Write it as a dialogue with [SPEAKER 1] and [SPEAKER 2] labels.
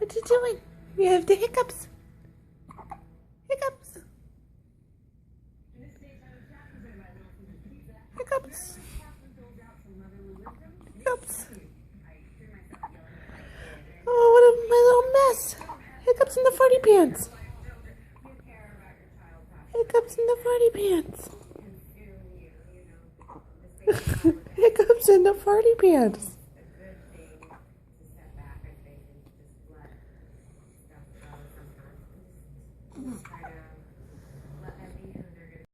[SPEAKER 1] What you doing? You have the hiccups. Hiccups. Hiccups. Hiccups. Oh, what a my little mess. Hiccups in the farty pants. Hiccups in the farty pants. Hiccups in the farty pants.